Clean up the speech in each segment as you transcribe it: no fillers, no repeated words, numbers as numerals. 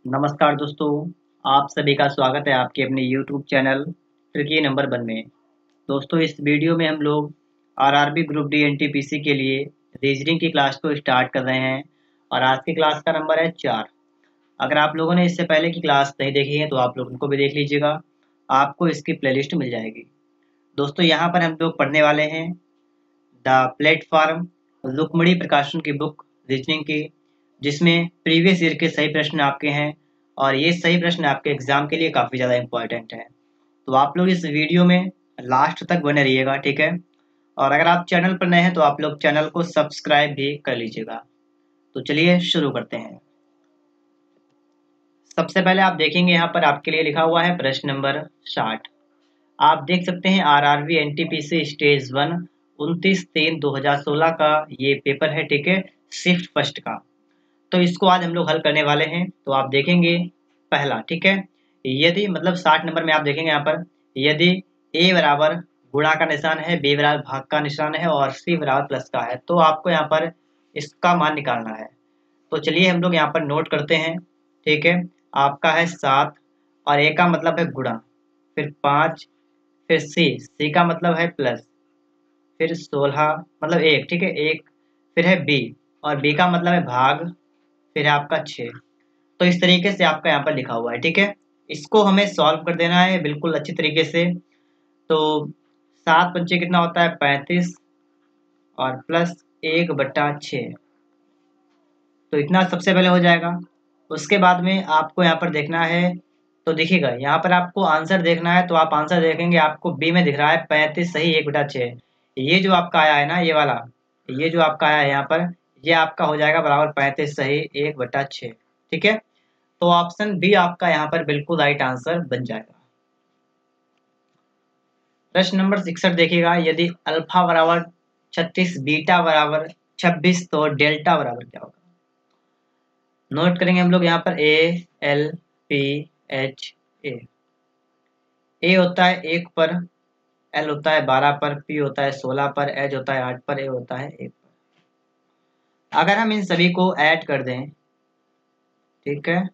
नमस्कार दोस्तों, आप सभी का स्वागत है आपके अपने YouTube चैनल ट्रिकी नंबर 1 में। दोस्तों, इस वीडियो में हम लोग आरआरबी ग्रुप डी एनटीपीसी के लिए रीजनिंग की क्लास को स्टार्ट कर रहे हैं और आज की क्लास का नंबर है 4। अगर आप लोगों ने इससे पहले की क्लास नहीं देखी है तो आप लोग उनको भी देख लीजिएगा, आपको इसकी प्लेलिस्ट मिल जाएगी। दोस्तों, यहाँ पर हम लोग पढ़ने वाले हैं द प्लेटफॉर्म रुक्मणी प्रकाशन की बुक रीजनिंग की, जिसमें प्रीवियस ईयर के सही प्रश्न आपके हैं और ये सही प्रश्न आपके एग्जाम के लिए काफ़ी ज़्यादा इंपॉर्टेंट है। तो आप लोग इस वीडियो में लास्ट तक बने रहिएगा, ठीक है। और अगर आप चैनल पर नए हैं तो आप लोग चैनल को सब्सक्राइब भी कर लीजिएगा। तो चलिए शुरू करते हैं। सबसे पहले आप देखेंगे यहाँ पर आपके लिए लिखा हुआ है प्रश्न नंबर 60। आप देख सकते हैं आरआरबी एनटीपीसी स्टेज 1 29/3/2016 का ये पेपर है, ठीक है, शिफ्ट फर्स्ट का। तो इसको आज हम लोग हल करने वाले हैं। तो आप देखेंगे पहला, ठीक है, यदि मतलब 60 नंबर में आप देखेंगे यहाँ पर यदि ए बराबर गुणा का निशान है, बी बराबर भाग का निशान है और सी बराबर प्लस का है, तो आपको यहाँ पर इसका मान निकालना है। तो चलिए हम लोग यहाँ पर नोट करते हैं, ठीक है। आपका है 7 और ए का मतलब है गुणा, फिर 5, फिर सी का मतलब है प्लस, फिर 16 मतलब 1, ठीक है, 1, फिर है बी और बी का मतलब है भाग, फिर है आपका 6। तो इस तरीके से आपका यहाँ पर लिखा हुआ है, ठीक है। इसको हमें सॉल्व कर देना है बिल्कुल अच्छी तरीके से। तो 7 पंचे कितना होता है 35 और प्लस 1/6, तो इतना सबसे पहले हो जाएगा। उसके बाद में आपको यहाँ पर देखना है, तो देखिएगा यहाँ पर आपको आंसर देखना है, तो आप आंसर देखेंगे आपको बी में दिख रहा है 35 सही 1/6। ये जो आपका आया है ना, ये वाला, ये जो आपका आया है यहाँ पर, ये आपका हो जाएगा बराबर 35 सही 1/6, ठीक है। तो ऑप्शन बी आपका यहाँ पर बिल्कुल राइट आंसर बन जाएगा। प्रश्न नंबर 61 देखिएगा, यदि अल्फा बराबर 36 बीटा बराबर 26 तो डेल्टा बराबर क्या होगा। नोट करेंगे हम लोग यहाँ पर ALPH। ए होता है 1 पर, एल होता है 12 पर, पी होता है 16 पर, एच होता है 8 पर, ए होता है 1 पर। अगर हम इन सभी को ऐड कर दें, ठीक है,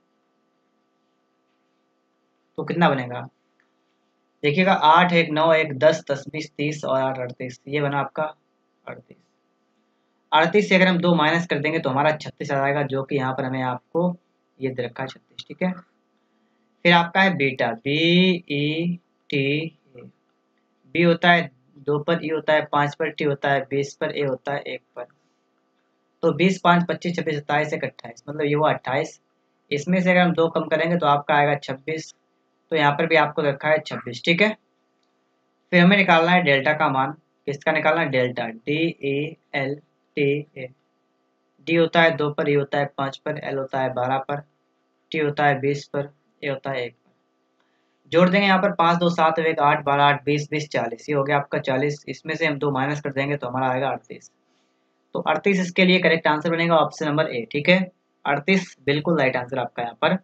तो कितना बनेगा। देखिएगा 8 1 9 1 10 10 20 30 और 8 38, ये बना आपका 38। 38 से अगर हम 2 माइनस कर देंगे तो हमारा 36 आ जाएगा, जो कि यहाँ पर हमें आपको ये दे रखा है 36, ठीक है। फिर आपका है बीटा, BET। बी होता है 2 पर, ई होता है 5 पर, टी होता है 20 पर, ए होता है 1 पर। तो 20 5 25 26 27 1 28, मतलब ये हुआ 28। इसमें से अगर हम 2 कम करेंगे तो आपका आएगा 26। तो यहाँ पर भी आपको रखा है 26, ठीक है। फिर हमें निकालना है डेल्टा का मान। किसका निकालना है, डेल्टा, DELTA। डी होता है 2 पर, ई होता है 5 पर, एल होता है 12 पर, टी होता है 20 पर, ए होता है 1 पर। जोड़ देंगे यहाँ पर 5 2 7 1 8 12 8 20 20 40, ये हो गया आपका 40। इसमें से हम 2 माइनस कर देंगे तो हमारा आएगा 38। तो 38 इसके लिए करेक्ट आंसर बनेगा ऑप्शन नंबर ए, ठीक है। 38 बिल्कुल राइट आंसर आपका यहाँ पर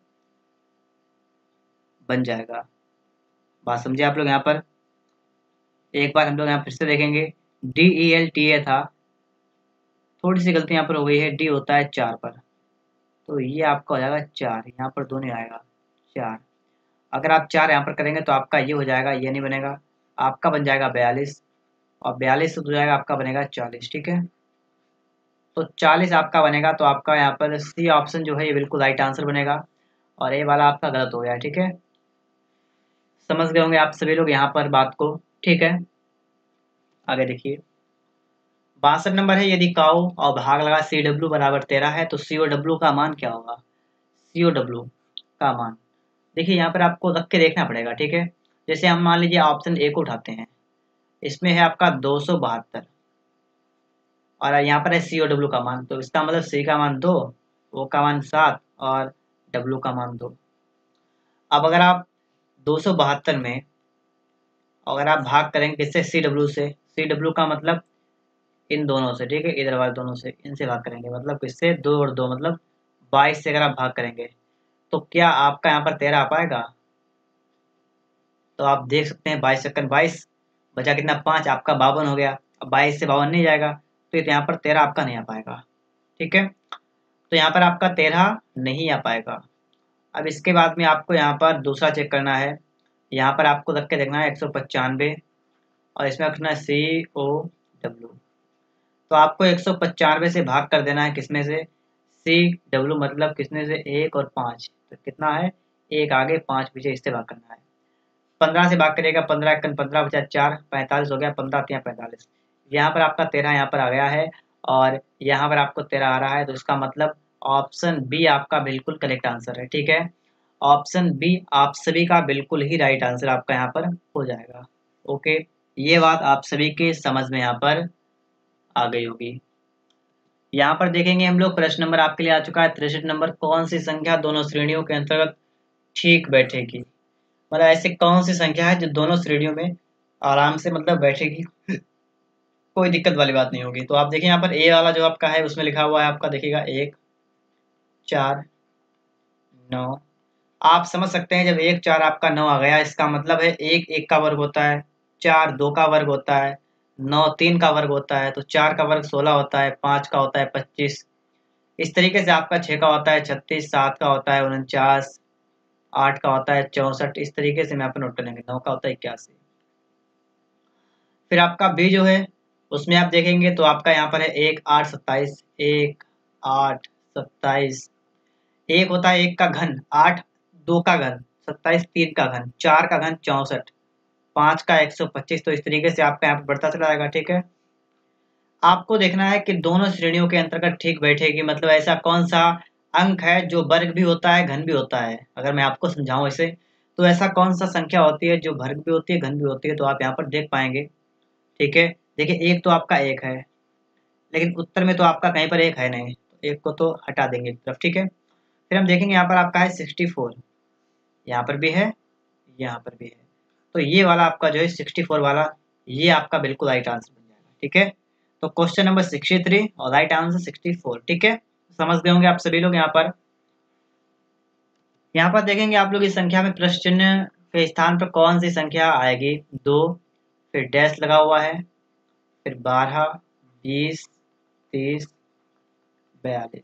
बन जाएगा। बात समझे आप लोग यहाँ पर। एक बार हम लोग यहाँ फिर से देखेंगे, DELTA था, थोड़ी सी गलती यहाँ पर हो गई है, डी होता है 4 पर, तो ये आपका हो जाएगा 4, यहाँ पर 2 नहीं आएगा 4। अगर आप 4 यहाँ पर करेंगे तो आपका ये हो जाएगा, ये नहीं बनेगा, आपका बन जाएगा 42 और 42 से हो जाएगा आपका बनेगा 40, ठीक है। तो 40 आपका बनेगा, तो आपका यहाँ पर सी ऑप्शन जो है ये बिल्कुल राइट आंसर बनेगा और ए वाला आपका गलत हो गया, ठीक है। समझ गए होंगे आप सभी लोग यहाँ पर बात को, ठीक है। आगे देखिए 62 नंबर है, यदि काऊ और भाग लगा CW बराबर 13 है तो COW का मान क्या होगा। COW का मान देखिए यहाँ पर आपको रख के देखना पड़ेगा, ठीक है। जैसे हम मान लीजिए ऑप्शन ए को उठाते हैं, इसमें है आपका 272 और यहाँ पर है COW का मान, तो इसका मतलब C का मान 2, O का मान 7 और W का मान 2। अब अगर आप 272 में अगर आप भाग करेंगे किससे, CW से, CW का मतलब इन दोनों से, ठीक है, इधर वाले दोनों से, इनसे भाग करेंगे, मतलब किससे, 2 और 2 मतलब 22 से अगर आप भाग करेंगे तो क्या आपका यहाँ पर 13 आ पाएगा। तो आप देख सकते हैं 22 सेकंड 22 बचा कितना 5, आपका 52 हो गया। अब 22 से 52 नहीं जाएगा तो यहाँ पर 13 आपका नहीं आ पाएगा, ठीक है। तो यहाँ पर आपका 13 नहीं आ पाएगा। अब इसके बाद में आपको यहाँ पर दूसरा चेक करना है। यहाँ पर आपको रख के देखना है 195 और इसमें रखना है COW। तो आपको 195 से भाग कर देना है किसमें से, CW मतलब किसमें से, 1 और 5। तो कितना है, 1 आगे 5 पीछे, इससे भाग करना है। 15 से भाग करेगा, 15 1 15 बचा 4, 45 हो गया, 15 3 45। यहाँ पर आपका 13 यहाँ पर आ गया है और यहाँ पर आपको 13 आ रहा है। तो इसका मतलब ऑप्शन बी आपका बिल्कुल करेक्ट आंसर है। ठीक है, ऑप्शन बी आप सभी का बिल्कुल ही राइट आंसर आपका यहाँ पर हो जाएगा। ओके, ये बात आप सभी के समझ में यहाँ पर आ गई होगी। यहाँ पर देखेंगे हम लोग, प्रश्न नंबर आपके लिए आ चुका है 63 नंबर। कौन सी संख्या दोनों श्रेणियों के अंतर्गत ठीक बैठेगी, मतलब ऐसे कौन सी संख्या है जो दोनों श्रेणियों में आराम से मतलब बैठेगी, कोई दिक्कत वाली बात नहीं होगी। तो आप देखिए यहाँ पर ए वाला जो आपका है उसमें लिखा हुआ है आपका, देखिएगा 1 4 9। आप समझ सकते हैं जब 1 4 आपका 9 आ गया, इसका मतलब है 1 1 का वर्ग होता है, 4 2 का वर्ग होता है, 9 3 का वर्ग होता है, तो 4 का वर्ग 16 होता है, 5 का होता है 25। इस तरीके से आपका 6 का होता है 36, 7 का होता है 49, 8 का होता है 64। इस तरीके से मैं आपको नोट कर लेंगे। 9 का होता है 81। फिर आपका बी जो है उसमें आप देखेंगे तो आपका यहाँ पर है 1 8 27, 1 8 27। एक होता है 1 का घन, 8 2 का घन, 27 3 का घन, 4 का घन 64, 5 का 125। तो इस तरीके से आपका यहाँ पर बढ़ता चला जाएगा। ठीक है, आपको देखना है कि दोनों श्रेणियों के अंतर्गत ठीक बैठेगी, मतलब ऐसा कौन सा अंक है जो वर्ग भी होता है घन भी होता है। अगर मैं आपको समझाऊं इसे, तो ऐसा कौन सा संख्या होती है जो वर्ग भी होती है घन भी होती है, तो आप यहाँ पर देख पाएंगे। ठीक है, देखिए एक तो आपका 1 है, लेकिन उत्तर में तो आपका कहीं पर 1 है नहीं, तो 1 को तो हटा देंगे एक तरफ। ठीक है, फिर हम देखेंगे यहाँ पर आपका है 64, यहाँ पर भी है, यहाँ पर भी है। तो ये वाला आपका जो है 64 वाला, ये आपका बिल्कुल राइट आंसर बन जाएगा। ठीक है, तो क्वेश्चन नंबर 63 और राइट आंसर 64। ठीक है, समझ गए होंगे आप सभी लोग। यहाँ पर देखेंगे आप लोग इस संख्या में प्रश्न चिन्ह के स्थान पर कौन सी संख्या आएगी। 2, फिर डैश लगा हुआ है, फिर 12 20 30 42।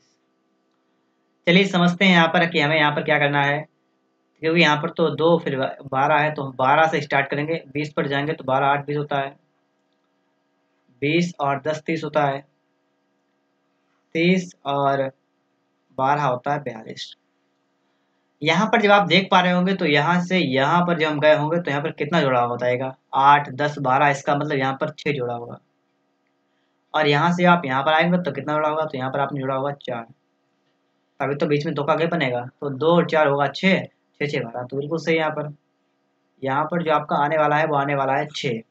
चलिए समझते हैं यहाँ पर कि हमें यहाँ पर क्या करना है, क्योंकि यहाँ पर तो 2 फिर 12 है, तो हम 12 से स्टार्ट करेंगे, 20 पर जाएंगे तो 12 8 20 होता है, 20 और 10 30 होता है, 30 और 12 होता है 42। यहाँ पर जब आप देख पा रहे होंगे तो यहाँ से यहाँ पर जब हम गए होंगे तो यहाँ पर कितना जोड़ा हुआ बताएगा, 8 10 12। इसका मतलब यहाँ पर 6 जोड़ा होगा, और यहाँ से आप यहाँ पर आएंगे तो कितना जोड़ा होगा, तो यहाँ पर आपने जोड़ा होगा 4। तभी तो बीच में 2 का गैप बनेगा, तो 2 और 4 होगा 6, 6 6 12। तो बिल्कुल सही। यहाँ पर जो आपका आने वाला है वो आने वाला है 6।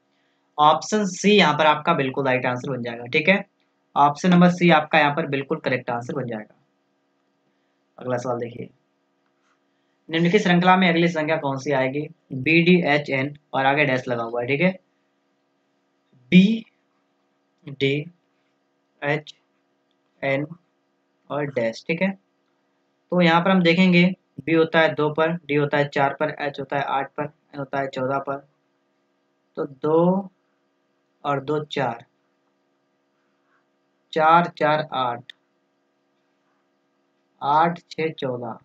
ऑप्शन सी यहाँ पर आपका बिल्कुल राइट आंसर बन जाएगा। ठीक है, ऑप्शन नंबर सी आपका यहाँ पर बिल्कुल करेक्ट आंसर बन जाएगा। अगला सवाल देखिए, निम्नलिखित श्रृंखला में अगली संख्या कौन सी आएगी। BDHN और आगे डैश लगा हुआ है। ठीक है, BDHN और डैश। ठीक है, तो यहाँ पर हम देखेंगे B होता है 2 पर, D होता है 4 पर, H होता है 8 पर, N होता है 14 पर। तो 2 और 2 4, 4 4 8, 8 6 14।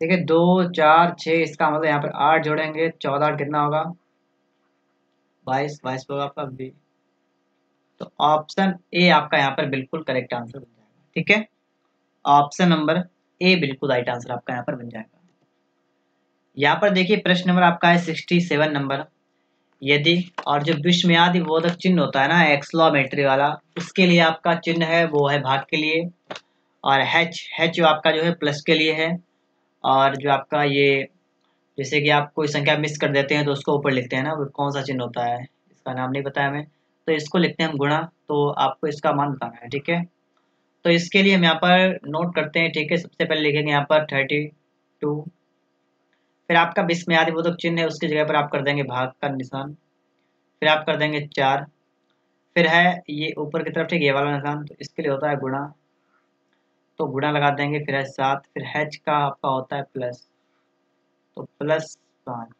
ठीक है, 2 4 6, इसका मतलब यहाँ पर 8 जोड़ेंगे, 14 8 कितना होगा, 22 22 होगा आपका बी। तो ऑप्शन ए आपका यहाँ पर बिल्कुल करेक्ट आंसर बन जाएगा। ठीक है, ऑप्शन नंबर ए बिल्कुल राइट आंसर आपका यहाँ पर बन जाएगा। यहाँ पर देखिए प्रश्न नंबर आपका है 67 नंबर। यदि और जो विस्मयादि बोधक चिन्ह होता है ना, एक्सक्लेमेटरी वाला, उसके लिए आपका चिन्ह है वो है भाग के लिए, और H जो आपका जो है प्लस के लिए है, और जो आपका ये जैसे कि आप कोई संख्या मिस कर देते हैं तो उसको ऊपर लिखते हैं ना, वो कौन सा चिन्ह होता है, इसका नाम नहीं पता है हमें, तो इसको लिखते हैं हम गुणा। तो आपको इसका मान बताना है। ठीक है, तो इसके लिए हम यहाँ पर नोट करते हैं। ठीक है, सबसे पहले लिखेंगे यहाँ पर 32, फिर आपका विस्मयादि बोधक चिन्ह है उसकी जगह पर आप कर देंगे भाग का निशान, फिर आप कर देंगे 4, फिर है ये ऊपर की तरफ, ठीक ये वाला निशान, तो इसके लिए होता है गुणा, तो गुणा लगा देंगे, फिर है 7, फिर H का आपका होता है प्लस, तो +5।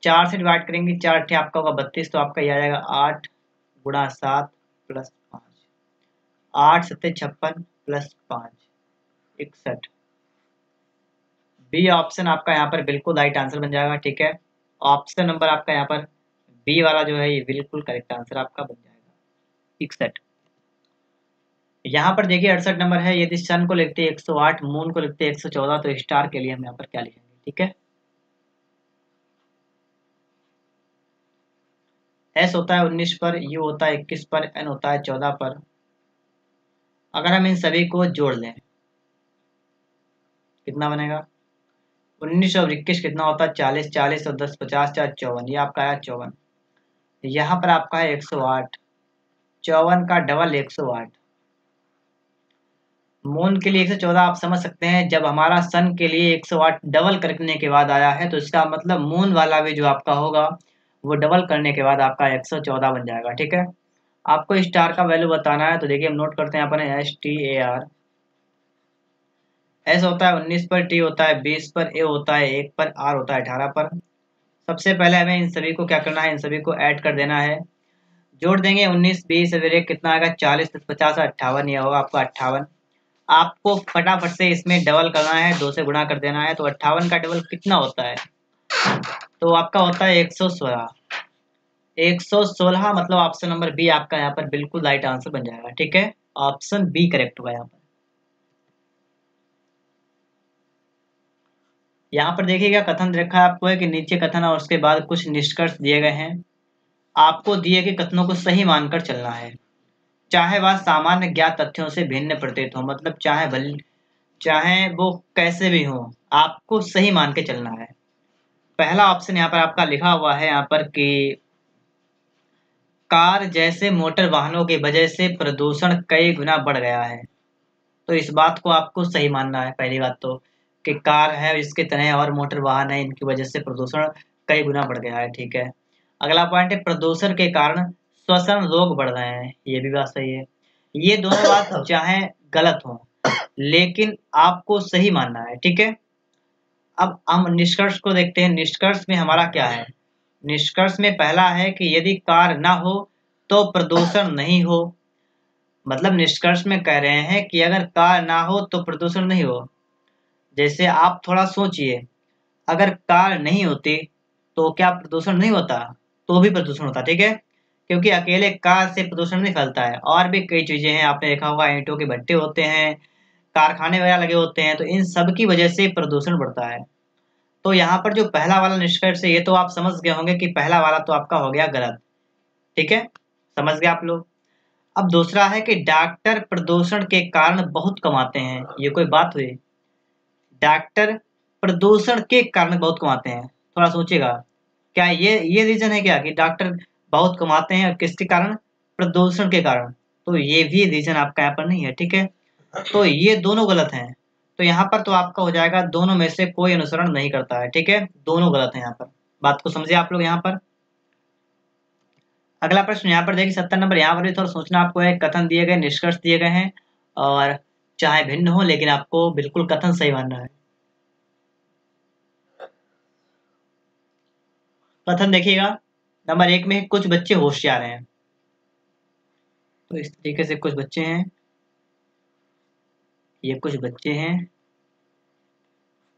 4 से डिवाइड करेंगे, 4 अट्ठे आपका होगा 32, तो आपका ये आ जाएगा 8 गुणा 7 +5, 8 7 56 +5। 61। बी ऑप्शन आपका यहाँ पर बिल्कुल राइट आंसर बन जाएगा। ठीक है, ऑप्शन नंबर आपका यहाँ पर बी वाला जो है ये बिल्कुल करेक्ट आंसर आपका बन जाएगा, 61। यहाँ पर देखिए 68 नंबर है, यदि सन को लिखते हैं 108, मून को लिखते हैं 114, तो स्टार के लिए हम यहाँ पर क्या लिखेंगे? ठीक है, एस होता है 19 पर, यू होता है 21 पर, एन होता है 14 पर। अगर हम इन सभी को जोड़ लें कितना बनेगा? 19 और 21 कितना होता है? 40, 40 और 10 50, 4 54, ये आपका है 54। यहाँ पर आपका है 108, 54 का डबल 108। मून के लिए 114 आप समझ सकते हैं, जब हमारा सन के लिए 108 डबल करने के बाद आया है तो इसका मतलब मून वाला भी जो आपका होगा वो डबल करने के बाद आपका 114 बन जाएगा। ठीक है, आपको स्टार का वैल्यू बताना है तो देखिए हम नोट करते हैं यहाँ पर STAR। एस होता है 19 पर, टी होता है 20 पर, ए होता है 1 पर, आर होता है 18 पर। सबसे पहले हमें इन सभी को क्या करना है? इन सभी को ऐड कर देना है। जोड़ देंगे 19 20 और 1 कितना आएगा? 40 50 58, ये होगा आपका 58। आपको फटाफट से इसमें डबल करना है, 2 से गुणा कर देना है। तो 58 का डबल कितना होता है? तो आपका होता है 116। 116 मतलब ऑप्शन नंबर बी आपका यहाँ पर बिल्कुल राइट आंसर बन जाएगा। ठीक है, ऑप्शन बी करेक्ट होगा यहाँ पर। यहाँ पर देखिएगा कथन रखा है आपको है कि नीचे कथन और उसके बाद कुछ निष्कर्ष दिए गए हैं। आपको दिए गए कथनों को सही मानकर चलना है, चाहे वह सामान्य ज्ञात तथ्यों से भिन्न प्रतीत हो, मतलब चाहे वो कैसे भी हो, आपको सही मान के चलना है। पहला ऑप्शन यहाँ पर आपका लिखा हुआ है यहाँ पर कि कार जैसे मोटर वाहनों की वजह से प्रदूषण कई गुना बढ़ गया है। तो इस बात को आपको सही मानना है। पहली बात तो कि कार है इसके तरह और मोटर वाहन है, इनकी वजह से प्रदूषण कई गुना बढ़ गया है। ठीक है, अगला पॉइंट है प्रदूषण के कारण श्वसन रोग बढ़ रहे हैं, ये भी बात सही है। ये दोनों बात चाहे गलत हो लेकिन आपको सही मानना है। ठीक है, अब हम निष्कर्ष को देखते हैं। निष्कर्ष में हमारा क्या है? निष्कर्ष में पहला है कि यदि कार ना हो तो प्रदूषण नहीं हो। मतलब निष्कर्ष में कह रहे हैं कि अगर कार ना हो तो प्रदूषण नहीं हो। जैसे आप थोड़ा सोचिए, अगर कार नहीं होती तो क्या प्रदूषण नहीं होता? तो भी प्रदूषण होता। ठीक है, क्योंकि अकेले कार से प्रदूषण नहीं फैलता है, और भी कई चीजें हैं। आपने देखा होगा ईंटों के भट्टे होते हैं, कारखाने वगैरह लगे होते हैं, तो इन सब की वजह से प्रदूषण बढ़ता है। तो यहाँ पर जो पहला वाला निष्कर्ष है ये तो आप समझ गए होंगे कि पहला वाला तो आपका हो गया गलत। ठीक है, समझ गए आप लोग। अब दूसरा है कि डॉक्टर प्रदूषण के कारण बहुत कमाते हैं, ये कोई बात हुई? डॉक्टर प्रदूषण के कारण बहुत कमाते हैं, थोड़ा सोचिएगा। क्या ये रीजन है क्या कि डॉक्टर बहुत कमाते हैं और किसके कारण? प्रदूषण के कारण। तो ये भी रीजन आपका यहाँ पर नहीं है। ठीक है, तो ये दोनों गलत हैं। तो यहाँ पर तो आपका हो जाएगा दोनों में से कोई अनुसरण नहीं करता है। ठीक है, दोनों गलत है यहाँ पर। बात को समझे आप लोग यहाँ पर। अगला प्रश्न यहाँ पर देखिए 70 नंबर। यहाँ पर भी थोड़ा सोचना आपको है। कथन दिए गए, निष्कर्ष दिए गए हैं, और चाहे भिन्न हो लेकिन आपको बिल्कुल कथन सही मानना है। कथन देखिएगा, नंबर 1 में कुछ बच्चे होशियार हैं। तो इस तरीके से कुछ बच्चे हैं, ये कुछ बच्चे हैं,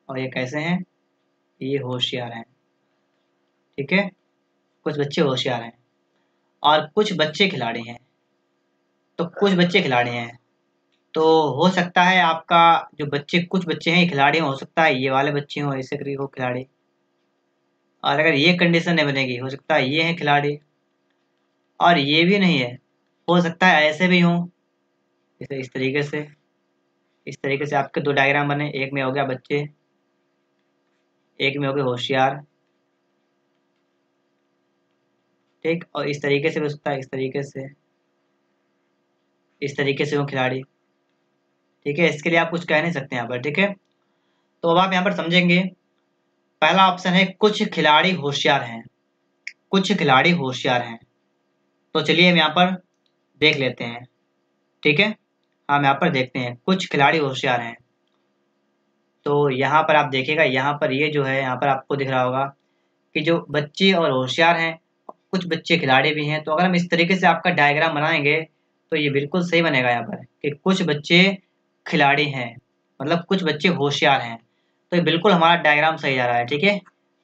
और ये कैसे हैं? ये होशियार हैं। ठीक है, कुछ बच्चे होशियार हैं और कुछ बच्चे खिलाड़ी हैं। तो कुछ बच्चे खिलाड़ी हैं, तो हो सकता है आपका जो बच्चे, कुछ बच्चे हैं ये खिलाड़ी हो सकता है ये वाले बच्चे हों, ऐसे करीब हो खिलाड़ी। और अगर ये कंडीशन नहीं बनेगी, हो सकता है ये है खिलाड़ी, और ये भी नहीं है, हो सकता है ऐसे भी हों। जैसे इस तरीके से आपके दो डायग्राम बने, एक में हो गया बच्चे, एक में हो गए होशियार। ठीक, और इस तरीके से भी हो सकता है, इस तरीके से हो खिलाड़ी। ठीक है, इसके लिए आप कुछ कह नहीं सकते यहाँ पर। ठीक है, तो अब आप यहाँ पर समझेंगे। पहला ऑप्शन है कुछ खिलाड़ी होशियार हैं, कुछ खिलाड़ी होशियार हैं। तो चलिए हम यहाँ पर देख लेते हैं। ठीक है, हम यहाँ पर देखते हैं कुछ खिलाड़ी होशियार हैं। तो यहाँ पर आप देखिएगा, यहाँ पर ये जो है यहाँ पर आपको दिख रहा होगा कि जो बच्चे और होशियार हैं, कुछ बच्चे खिलाड़ी भी हैं। तो अगर हम इस तरीके से आपका डायग्राम बनाएंगे तो ये बिल्कुल सही बनेगा यहाँ पर कि कुछ बच्चे खिलाड़ी हैं मतलब कुछ बच्चे होशियार हैं। तो ये बिल्कुल हमारा डायग्राम सही जा रहा है, ठीक है।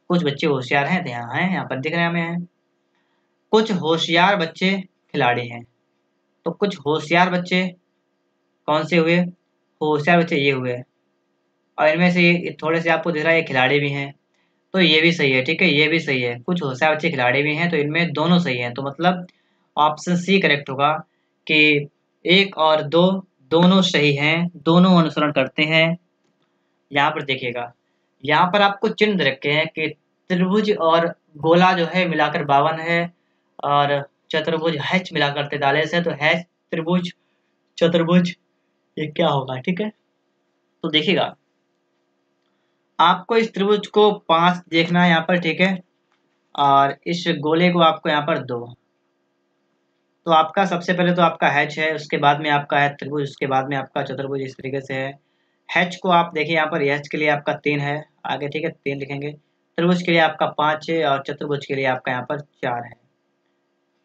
कुछ बच्चे होशियार हैं, यहाँ हैं, यहाँ पर दिख रहे हैं हमें। कुछ होशियार बच्चे खिलाड़ी हैं। तो कुछ होशियार बच्चे कौन से हुए? होशियार बच्चे ये हुए, और इनमें से ये थोड़े से आपको दिख रहा है ये खिलाड़ी भी हैं। तो ये भी सही है, ठीक है, ये भी सही है। कुछ होशियार बच्चे खिलाड़ी भी हैं, तो इनमें दोनों सही हैं। तो मतलब ऑप्शन सी करेक्ट होगा कि 1 और 2 दोनों सही हैं, दोनों अनुसरण करते हैं। यहाँ पर देखिएगा, यहाँ पर आपको चिन्ह दे रखे हैं कि त्रिभुज और गोला जो है मिलाकर 52 है, और चतुर्भुज हैच मिलाकर 43 है। तो हैच त्रिभुज चतुर्भुज ये क्या होगा, ठीक है। तो देखिएगा, आपको इस त्रिभुज को 5 देखना है यहाँ पर, ठीक है, और इस गोले को आपको यहाँ पर 2। तो आपका सबसे पहले तो आपका हैच है, उसके बाद में आपका है त्रिभुज, उसके बाद में आपका चतुर्भुज, इस तरीके से है। हैच को आप देखिए यहाँ पर, हैच के लिए आपका 3 है आगे, ठीक है, 3 लिखेंगे। त्रिभुज के लिए आपका 5 है, और चतुर्भुज के लिए आपका यहाँ पर 4 है।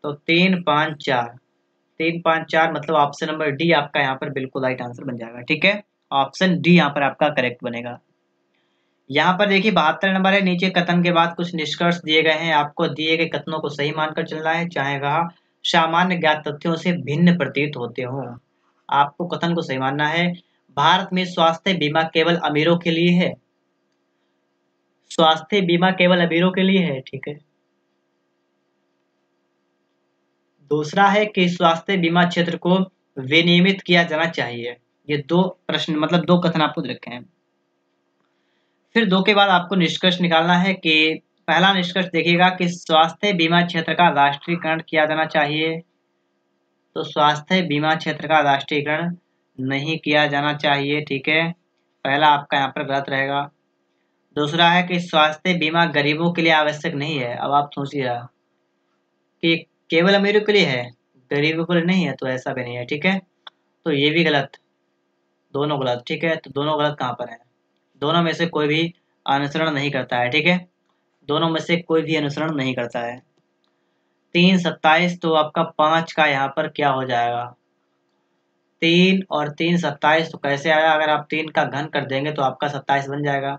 तो 3 5 4, 3 5 4 मतलब ऑप्शन नंबर डी आपका यहाँ पर बिल्कुल राइट आंसर बन जाएगा, ठीक है। ऑप्शन डी यहाँ पर आपका करेक्ट बनेगा। यहाँ पर देखिए 72 नंबर है, नीचे कथन के बाद कुछ निष्कर्ष दिए गए हैं। आपको दिए गए कथनों को सही मानकर चलना है, चाहे वह सामान्य ज्ञात तथ्यों से भिन्न प्रतीत होते हों। आपको कथन को सही मानना है। भारत में स्वास्थ्य बीमा केवल अमीरों के लिए है। स्वास्थ्य बीमा केवल अमीरों के लिए है, ठीक है। दूसरा है कि स्वास्थ्य बीमा क्षेत्र को विनियमित किया जाना चाहिए। ये 2 प्रश्न मतलब 2 कथन आपको दे रखे हैं। फिर 2 के बाद आपको निष्कर्ष निकालना है कि पहला निष्कर्ष देखिएगा कि स्वास्थ्य बीमा क्षेत्र का राष्ट्रीयकरण किया जाना चाहिए। तो स्वास्थ्य बीमा क्षेत्र का राष्ट्रीयकरण नहीं किया जाना चाहिए, ठीक है। पहला आपका यहाँ पर गलत रहेगा। दूसरा है कि स्वास्थ्य बीमा गरीबों के लिए आवश्यक नहीं है। अब आप सोचिए कि केवल अमीरों के लिए है, गरीबों के लिए नहीं है, तो ऐसा भी नहीं है, ठीक है। तो ये भी गलत, दोनों गलत, ठीक है। तो दोनों गलत कहाँ पर है? दोनों में से कोई भी अनुसरण नहीं करता है, ठीक है। दोनों में से कोई भी अनुसरण नहीं करता है। 3 27, तो आपका 5 का यहाँ पर क्या हो जाएगा? 3 और 3 27, तो कैसे आया? अगर आप 3 का घन कर देंगे तो आपका 27 बन जाएगा।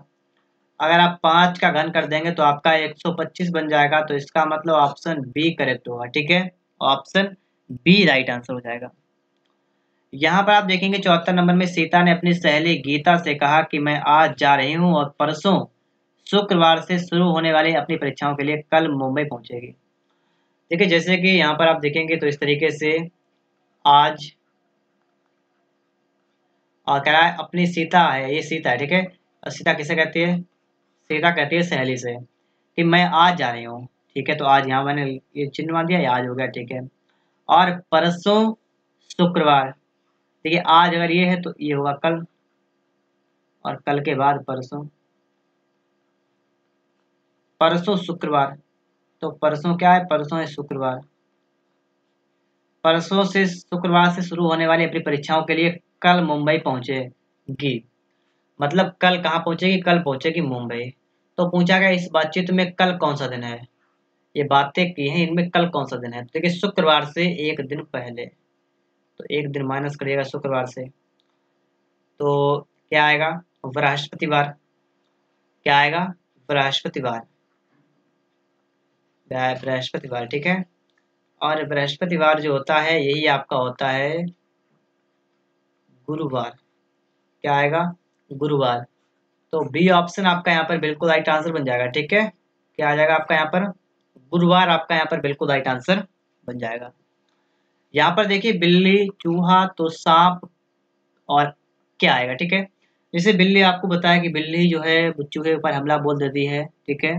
अगर आप 5 का घन कर देंगे तो आपका 125 बन जाएगा। तो इसका मतलब ऑप्शन बी करेक्ट होगा, ठीक है। ऑप्शन बी राइट आंसर हो जाएगा। यहाँ पर आप देखेंगे 74 नंबर में, सीता ने अपनी सहेली गीता से कहा कि मैं आज जा रही हूँ और परसों शुक्रवार से शुरू होने वाली अपनी परीक्षाओं के लिए कल मुंबई पहुंचेगी। देखिए जैसे कि यहाँ पर आप देखेंगे तो इस तरीके से आज, और कह रहा है अपनी सीता है, ये सीता है, ठीक है। और सीता किसे कहती है? सीता कहती है सहेली से कि मैं आज जा रही हूँ, ठीक है। तो आज यहाँ मैंने ये चिन्ह मान दिया, ये आज हो गया, ठीक है। और परसों शुक्रवार, देखिए आज अगर ये है तो ये होगा कल, और कल के बाद परसों, परसों शुक्रवार। तो परसों क्या है? परसों है शुक्रवार। परसों से शुक्रवार से शुरू होने वाली अपनी परीक्षाओं के लिए कल मुंबई पहुंचेगी। मतलब कल कहाँ पहुंचेगी? कल पहुंचेगी मुंबई। तो पूछा गया इस बातचीत में कल कौन सा दिन है? ये बातें की हैं, इनमें कल कौन सा दिन है? तो देखिए शुक्रवार से एक दिन पहले, तो एक दिन माइनस करिएगा शुक्रवार से, तो क्या आएगा? बृहस्पतिवार। क्या आएगा? बृहस्पतिवार, बृहस्पतिवार, ठीक है। और बृहस्पतिवार जो होता है यही आपका होता है गुरुवार। क्या आएगा? गुरुवार। तो बी ऑप्शन आपका यहाँ पर बिल्कुल राइट आंसर बन जाएगा, ठीक है। क्या आ जाएगा आपका यहाँ पर? गुरुवार आपका यहाँ पर बिल्कुल राइट आंसर बन जाएगा। यहाँ पर देखिए बिल्ली, चूहा, तो सांप और क्या आएगा, ठीक है। जैसे बिल्ली आपको बताया कि बिल्ली जो है बच्चों के ऊपर हमला बोल देती है, ठीक है।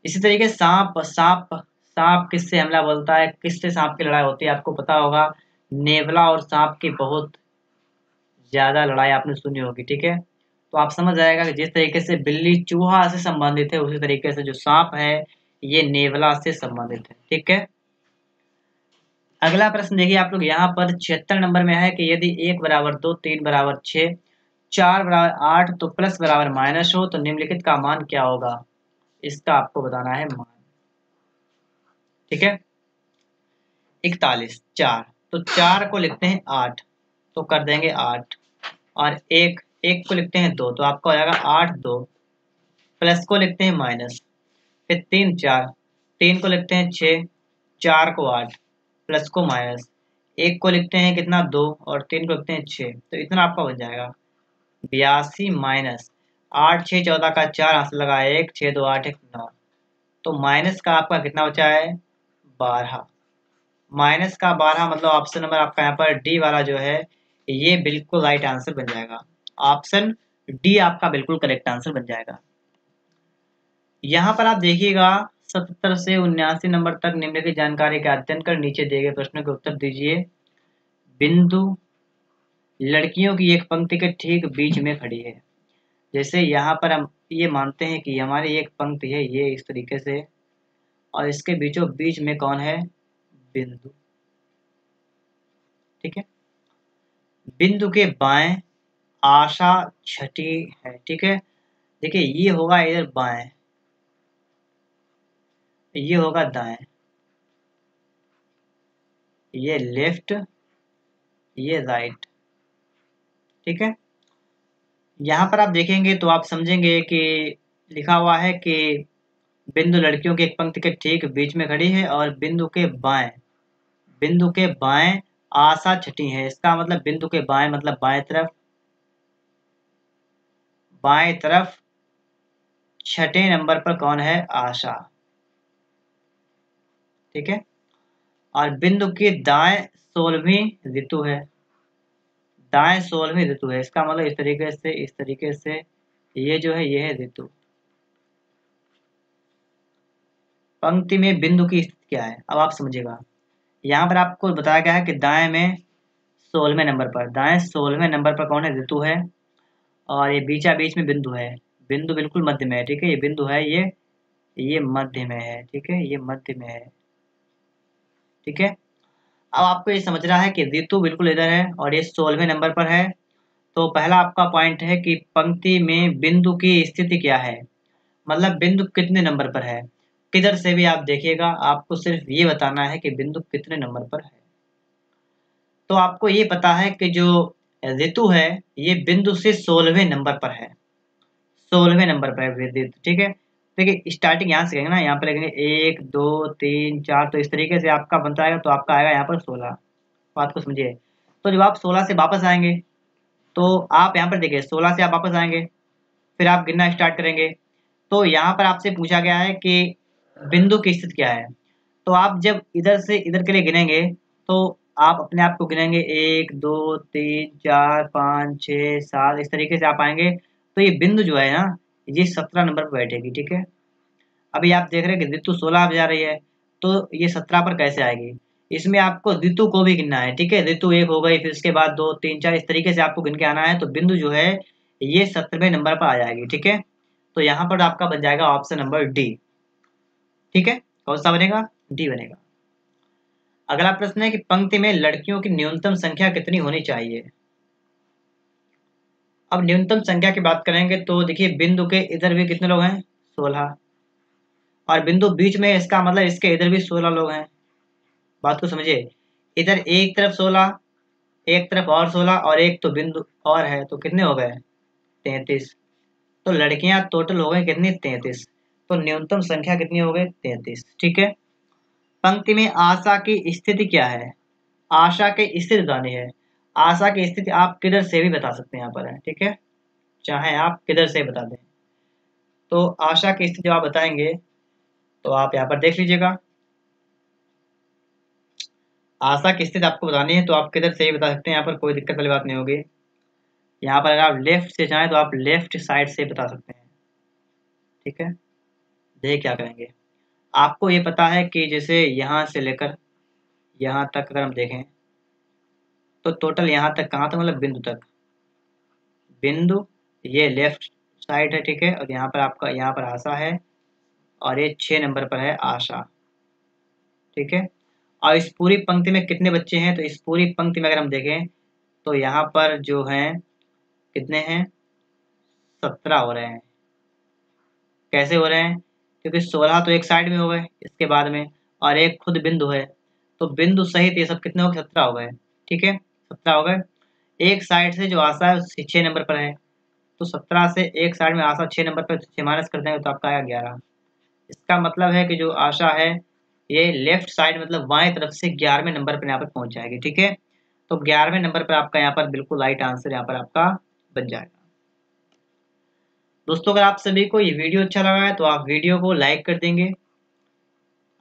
इसी तरीके सांप, सांप किससे हमला बोलता है? किससे सांप की लड़ाई होती है? आपको पता होगा, नेवला और सांप की बहुत ज्यादा लड़ाई आपने सुनी होगी, ठीक है। तो आप समझ जाएगा कि जिस तरीके से बिल्ली चूहा से संबंधित है, उसी तरीके से जो सांप है ये नेवला से संबंधित है, ठीक है। अगला प्रश्न देखिए आप लोग, यहाँ पर 76 नंबर में है कि यदि 1 बराबर 2, 3 बराबर 6, 4 बराबर 8, तो प्लस बराबर माइनस हो तो निम्नलिखित का मान क्या होगा? इसका आपको बताना है मान, ठीक है। 41, 4, तो 4 को लिखते हैं 8, तो कर देंगे 8, और एक एक को लिखते हैं 2, तो आपका हो जाएगा 8 2, प्लस को लिखते हैं माइनस, फिर 3 4, 3 को लिखते हैं 6, 4 को 8, प्लस को माइनस, एक को लिखते हैं कितना 2 और 3 को लिखते हैं 6, तो इतना आपका बन जाएगा 82 माइनस 8 6 14 का 4 हाथ लगा 1 6 2 8 1 9, तो माइनस का आपका कितना बचा है 12। माइनस का 12 मतलब ऑप्शन नंबर आपका यहाँ पर डी वाला जो है ये बिल्कुल राइट आंसर बन जाएगा। ऑप्शन डी आपका बिल्कुल करेक्ट आंसर बन जाएगा। यहाँ पर आप देखिएगा 77 से 79 नंबर तक निम्नलिखित जानकारी का अध्ययन कर नीचे दिए गए प्रश्नों के उत्तर दीजिए। बिंदु लड़कियों की एक पंक्ति के ठीक बीच में खड़ी है। जैसे यहाँ पर हम ये मानते हैं कि हमारी एक पंक्ति है ये इस तरीके से, और इसके बीचों बीच में कौन है बिंदु। ठीक है, बिंदु के बाएं आशा छठी है। ठीक है, देखिए ये होगा इधर बाएं, ये होगा दाएं, ये लेफ्ट, ये राइट। ठीक है, यहाँ पर आप देखेंगे तो आप समझेंगे कि लिखा हुआ है कि बिंदु लड़कियों की एक पंक्ति के ठीक बीच में खड़ी है और बिंदु के बाएं आशा छठी है। इसका मतलब बिंदु के बाएं मतलब बाएं तरफ छठे नंबर पर कौन है आशा। ठीक है, और बिंदु की दाएं 16वीं ऋतु है, दाएं 16वीं ऋतु है। इसका मतलब इस तरीके से ये जो है ये है ऋतु। पंक्ति में बिंदु की स्थिति क्या है अब आप समझिएगा। यहाँ पर आपको बताया गया है कि दाएं में 16वें नंबर पर, दाएं 16वें नंबर पर कौन है ऋतु है, और ये बीचा बीच में बिंदु है, बिंदु बिल्कुल मध्य में है। ठीक है, ये बिंदु है ये मध्य में है। ठीक है, ये मध्य में है। ठीक है, अब आपको ये समझ रहा है कि ऋतु बिल्कुल इधर है और ये 16वें नंबर पर है। तो पहला आपका पॉइंट है कि पंक्ति में बिंदु की स्थिति क्या है, मतलब बिंदु कितने नंबर पर है। किधर से भी आप देखिएगा आपको सिर्फ ये बताना है कि बिंदु कितने नंबर पर है। तो आपको ये पता है कि जो ऋतु है ये बिंदु से 16वें नंबर पर है, 16वें नंबर पर है ऋतु। ठीक है, देखिए स्टार्टिंग यहाँ से करेंगे ना, यहाँ पर लिखेंगे 1 2 3 4, तो इस तरीके से आपका बनता आएगा, तो आपका आएगा यहाँ पर 16। बात को समझिए। तो जब आप 16 से वापस आएंगे तो आप यहाँ पर देखिए 16 से आप वापस आएंगे, फिर आप गिनना स्टार्ट करेंगे। तो यहाँ पर आपसे पूछा गया है कि बिंदु की स्थिति क्या है। तो आप जब इधर से इधर के लिए गिनेंगे तो आप अपने आप को गिनेंगे 1 2 3 4 5 6 7, इस तरीके से आप आएंगे। तो ये बिंदु जो है ना ये 17 नंबर पर बैठेगी। ठीक है, अभी आप देख रहे हैं कि ऋतु 16 पे जा रही है, तो ये 17 पर कैसे आएगी। इसमें आपको ऋतु को भी गिनना है। ठीक है, ऋतु 1 हो गई, फिर इसके बाद 2 3 4, इस तरीके से आपको गिन के आना है। तो बिंदु जो है ये 17वें नंबर पर आ जाएगी। ठीक है, तो यहाँ पर आपका बन जाएगा ऑप्शन नंबर डी। ठीक है, कौन सा बनेगा, डी बनेगा। अगला प्रश्न है कि पंक्ति में लड़कियों की न्यूनतम संख्या कितनी होनी चाहिए। अब न्यूनतम संख्या की बात करेंगे तो देखिए बिंदु के इधर भी कितने लोग हैं 16, और बिंदु बीच में, इसका मतलब इसके इधर भी 16 लोग हैं। बात को समझिए, इधर एक तरफ 16, एक तरफ और 16, और एक तो बिंदु और है, तो कितने हो गए 33। तो लड़कियां टोटल हो गई कितनी 33, तो न्यूनतम संख्या कितनी हो गई 33। ठीक है, पंक्ति में आशा की स्थिति क्या है, आशा की स्थिति बतानी है। आशा की स्थिति आप किधर से भी बता सकते हैं, यहाँ पर है। ठीक है, चाहे आप किधर से बता दें। तो आशा की स्थिति जब आप बताएंगे तो आप यहाँ पर देख लीजिएगा, आशा की स्थिति आपको बतानी है तो आप किधर से ही बता सकते हैं, यहाँ पर कोई दिक्कत वाली बात नहीं होगी। यहाँ पर अगर आप लेफ्ट से चाहें तो आप लेफ्ट साइड से बता सकते हैं। ठीक है, देखिए क्या करेंगे। आपको ये पता है कि जैसे यहाँ से लेकर यहाँ तक अगर हम देखें तो टोटल यहाँ तक कहाँ तक, मतलब बिंदु तक, बिंदु ये लेफ्ट साइड है। ठीक है, और यहाँ पर आपका यहाँ पर आशा है, और ये 6 नंबर पर है आशा। ठीक है, और इस पूरी पंक्ति में कितने बच्चे हैं, तो इस पूरी पंक्ति में अगर हम देखें तो यहाँ पर जो हैं कितने हैं 17 हो रहे हैं। कैसे हो रहे हैं, क्योंकि 16 तो एक साइड में हो गए इसके बाद में, और एक खुद बिंदु है, तो बिंदु सहित ये सब कितने हो गए 17 हो गए। ठीक है, 17 हो गए। एक साइड से जो आशा है 6 नंबर पर है, तो 17 से एक साइड में आशा 6 नंबर पर 6 माइनस कर देंगे तो आपका आया 11। इसका मतलब है कि जो आशा है ये लेफ्ट साइड मतलब बाएं तरफ से 11वें नंबर पर यहाँ पर पहुंच जाएगी। ठीक है, तो 11वें नंबर पर आपका यहाँ पर बिल्कुल राइट आंसर यहाँ पर आपका बन जाएगा। दोस्तों अगर आप सभी को ये वीडियो अच्छा लगा है तो आप वीडियो को लाइक कर देंगे।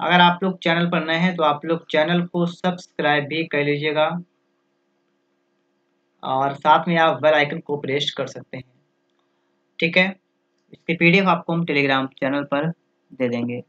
अगर आप लोग चैनल पर नए हैं तो आप लोग चैनल को सब्सक्राइब भी कर लीजिएगा और साथ में आप बेल आइकन को प्रेस कर सकते हैं। ठीक है, इसकी पीडीएफ आपको हम टेलीग्राम चैनल पर दे देंगे।